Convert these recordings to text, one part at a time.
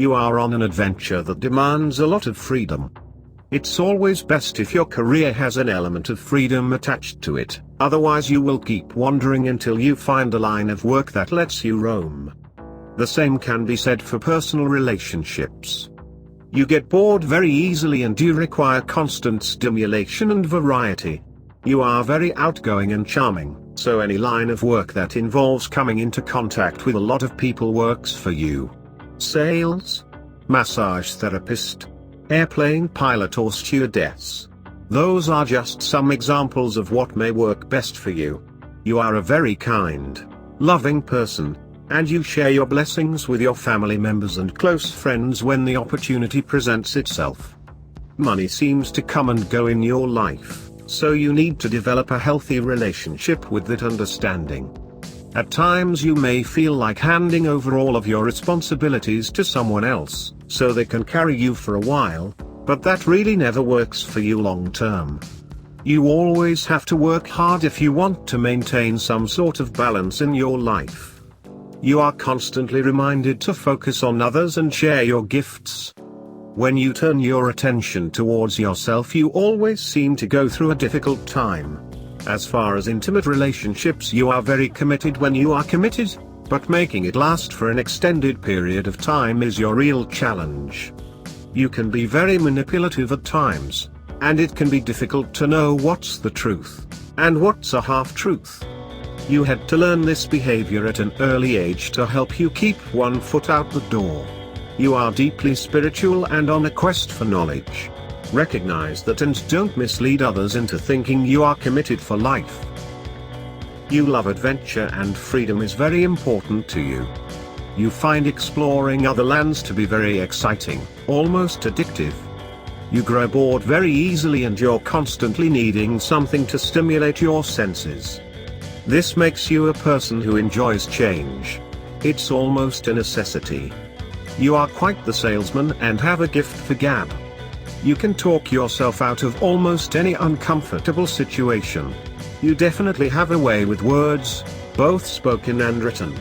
You are on an adventure that demands a lot of freedom. It's always best if your career has an element of freedom attached to it, otherwise you will keep wandering until you find a line of work that lets you roam. The same can be said for personal relationships. You get bored very easily and you require constant stimulation and variety. You are very outgoing and charming, so any line of work that involves coming into contact with a lot of people works for you. Sales, massage therapist, airplane pilot or stewardess. Those are just some examples of what may work best for you. You are a very kind, loving person, and you share your blessings with your family members and close friends when the opportunity presents itself. Money seems to come and go in your life, so you need to develop a healthy relationship with that understanding. At times you may feel like handing over all of your responsibilities to someone else, so they can carry you for a while, but that really never works for you long term. You always have to work hard if you want to maintain some sort of balance in your life. You are constantly reminded to focus on others and share your gifts. When you turn your attention towards yourself, you always seem to go through a difficult time. As far as intimate relationships, you are very committed when you are committed, but making it last for an extended period of time is your real challenge. You can be very manipulative at times, and it can be difficult to know what's the truth, and what's a half-truth. You had to learn this behavior at an early age to help you keep one foot out the door. You are deeply spiritual and on a quest for knowledge. Recognize that and don't mislead others into thinking you are committed for life. You love adventure and freedom is very important to you. You find exploring other lands to be very exciting, almost addictive. You grow bored very easily and you're constantly needing something to stimulate your senses. This makes you a person who enjoys change. It's almost a necessity. You are quite the salesman and have a gift for gab. You can talk yourself out of almost any uncomfortable situation. You definitely have a way with words, both spoken and written.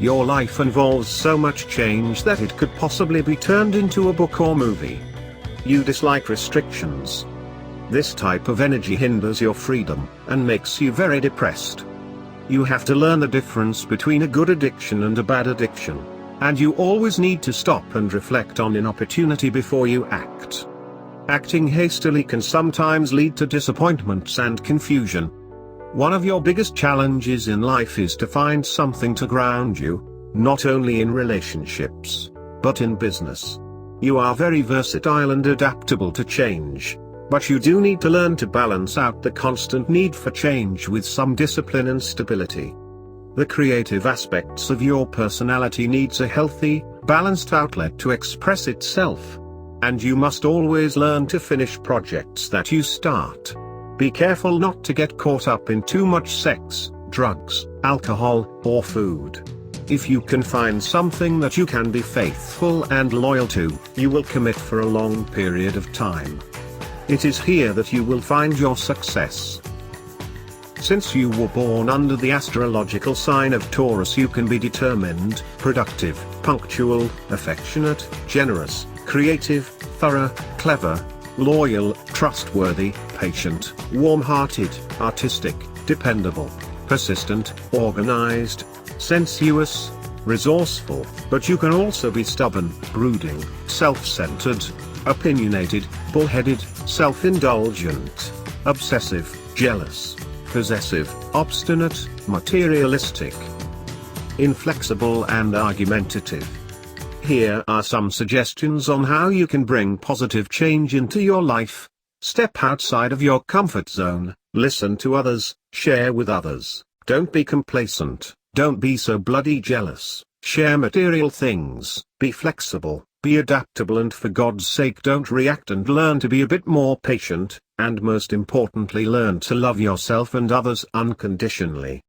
Your life involves so much change that it could possibly be turned into a book or movie. You dislike restrictions. This type of energy hinders your freedom, and makes you very depressed. You have to learn the difference between a good addiction and a bad addiction, and you always need to stop and reflect on an opportunity before you act. Acting hastily can sometimes lead to disappointments and confusion. One of your biggest challenges in life is to find something to ground you, not only in relationships, but in business. You are very versatile and adaptable to change, but you do need to learn to balance out the constant need for change with some discipline and stability. The creative aspects of your personality needs a healthy, balanced outlet to express itself. And you must always learn to finish projects that you start. Be careful not to get caught up in too much sex, drugs, alcohol, or food. If you can find something that you can be faithful and loyal to, you will commit for a long period of time. It is here that you will find your success. Since you were born under the astrological sign of Taurus, you can be determined, productive, punctual, affectionate, generous, creative, thorough, clever, loyal, trustworthy, patient, warm-hearted, artistic, dependable, persistent, organized, sensuous, resourceful, but you can also be stubborn, brooding, self-centered, opinionated, bullheaded, self-indulgent, obsessive, jealous, possessive, obstinate, materialistic, inflexible and argumentative. Here are some suggestions on how you can bring positive change into your life. Step outside of your comfort zone, listen to others, share with others, don't be complacent, don't be so bloody jealous, share material things, be flexible, be adaptable, and for God's sake don't react, and learn to be a bit more patient, and most importantly learn to love yourself and others unconditionally.